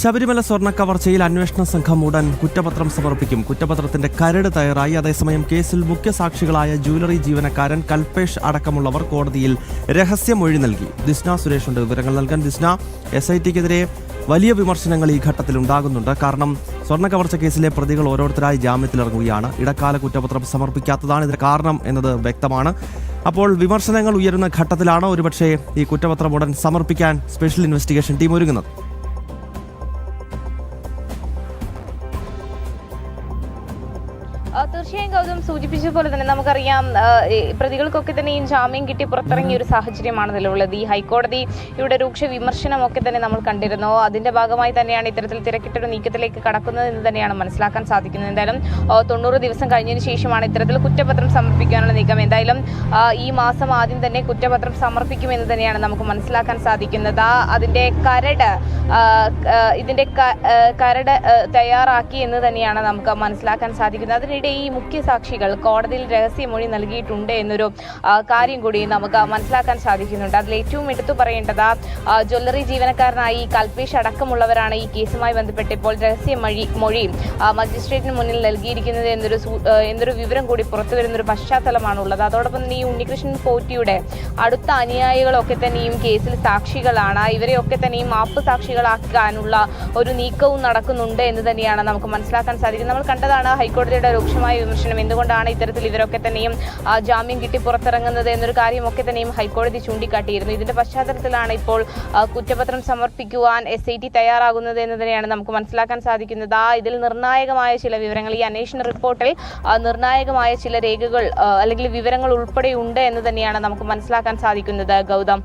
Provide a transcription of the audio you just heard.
ശബരിമല സ്വർണ്ണ കവർച്ചയിൽ അന്വേഷണ സംഘം ഉടൻ കുറ്റപത്രം സമർപ്പിക്കും. കുറ്റപത്രത്തിന്റെ കരട് തയ്യാറായി. അതേസമയം കേസിൽ മുഖ്യസാക്ഷികളായ ജ്വല്ലറി ജീവനക്കാരൻ കൽപേഷ് അടക്കമുള്ളവർ കോടതിയിൽ രഹസ്യമൊഴി നൽകി. ദിസ്ന സുരേഷുണ്ട് വിവരങ്ങൾ നൽകാൻ. ദിസ്ന, SITക്കെതിരെ വലിയ വിമർശനങ്ങൾ ഈ ഘട്ടത്തിൽ ഉണ്ടാകുന്നുണ്ട്. കാരണം സ്വർണ്ണ കവർച്ച കേസിലെ പ്രതികൾ ഓരോരുത്തരായി ജാമ്യത്തിലിറങ്ങുകയാണ്. ഇടക്കാല കുറ്റപത്രം സമർപ്പിക്കാത്തതാണ് ഇതിന് കാരണം എന്നത് വ്യക്തമാണ്. അപ്പോൾ വിമർശനങ്ങൾ ഉയരുന്ന ഘട്ടത്തിലാണ് ഒരുപക്ഷെ ഈ കുറ്റപത്രം ഉടൻ സമർപ്പിക്കാൻ സ്പെഷ്യൽ ഇൻവെസ്റ്റിഗേഷൻ ടീം ഒരുങ്ങുന്നത്. തീർച്ചയായും ഗൗതം സൂചിപ്പിച്ച പോലെ തന്നെ നമുക്കറിയാം, പ്രതികൾക്കൊക്കെ തന്നെ ഈ ജാമ്യം കിട്ടി പുറത്തിറങ്ങിയ ഒരു സാഹചര്യമാണ് നിലവിലുള്ളത്. ഈ ഹൈക്കോടതി ഇവിടെ രൂക്ഷ വിമർശനമൊക്കെ തന്നെ നമ്മൾ കണ്ടിരുന്നു. അതിന്റെ ഭാഗമായി തന്നെയാണ് ഇത്തരത്തിൽ തിരക്കിട്ടൊരു നീക്കത്തിലേക്ക് കടക്കുന്നത് എന്ന് തന്നെയാണ് മനസ്സിലാക്കാൻ സാധിക്കുന്നത്. എന്തായാലും 90 ദിവസം കഴിഞ്ഞതിന് ശേഷമാണ് ഇത്തരത്തിൽ കുറ്റപത്രം സമർപ്പിക്കാനുള്ള നീക്കം. എന്തായാലും ഈ മാസം ആദ്യം തന്നെ കുറ്റപത്രം സമർപ്പിക്കുമെന്ന് തന്നെയാണ് നമുക്ക് മനസ്സിലാക്കാൻ സാധിക്കുന്നത്. അതിന്റെ കരട് തയ്യാറാക്കി എന്ന് തന്നെയാണ് നമുക്ക് മനസ്സിലാക്കാൻ സാധിക്കുന്നത്. അതിനിടെ ഈ മുഖ്യസാക്ഷികൾ കോടതിയിൽ രഹസ്യമൊഴി നൽകിയിട്ടുണ്ട് എന്നൊരു കാര്യം കൂടി നമുക്ക് മനസ്സിലാക്കാൻ സാധിക്കുന്നുണ്ട്. അതിൽ ഏറ്റവും എടുത്തു പറയേണ്ടത് ജ്വല്ലറി ജീവനക്കാരനായി കൽപേഷ് അടക്കമുള്ളവരാണ് ഈ കേസുമായി ബന്ധപ്പെട്ട് ഇപ്പോൾ രഹസ്യമൊഴി മജിസ്ട്രേറ്റിന് മുന്നിൽ നൽകിയിരിക്കുന്നത് എന്നൊരു വിവരം കൂടി പുറത്തു വരുന്നൊരു പശ്ചാത്തലമാണുള്ളത്. അതോടൊപ്പം തന്നെ ഈ ഉണ്ണികൃഷ്ണൻ പോറ്റിയുടെ അടുത്ത അനുയായികളൊക്കെ തന്നെയും കേസിൽ സാക്ഷികളാണ്. ഇവരെയൊക്കെ തന്നെയും മാപ്പ് സാക്ഷികളാക്കാനുള്ള ഒരു നീക്കവും നടക്കുന്നുണ്ട് എന്ന് തന്നെയാണ് നമുക്ക് മനസ്സിലാക്കാൻ സാധിക്കുന്നത്. നമ്മൾ കണ്ടതാണ് ഹൈക്കോടതിയുടെ രൂക്ഷമായ വിമർശനം. എന്തുകൊണ്ടാണ് ഇത്തരത്തിൽ ഇവരൊക്കെ തന്നെയും ജാമ്യം കിട്ടി പുറത്തിറങ്ങുന്നത് എന്നൊരു കാര്യമൊക്കെ തന്നെയും ഹൈക്കോടതി ചൂണ്ടിക്കാട്ടിയിരുന്നു. ഇതിന്റെ പശ്ചാത്തലത്തിലാണ് ഇപ്പോൾ കുറ്റപത്രം സമർപ്പിക്കുവാൻ SIT തയ്യാറാകുന്നത് എന്ന് തന്നെയാണ് നമുക്ക് മനസ്സിലാക്കാൻ സാധിക്കുന്നത്. ഇതിൽ നിർണായകമായ ചില വിവരങ്ങൾ, ഈ അന്വേഷണ റിപ്പോർട്ടിൽ നിർണായകമായ ചില രേഖകൾ അല്ലെങ്കിൽ വിവരങ്ങൾ ഉൾപ്പെടെയുണ്ട് എന്ന് തന്നെയാണ് നമുക്ക് മനസ്സിലാക്കാൻ സാധിക്കുന്നത്. ഗൗതം.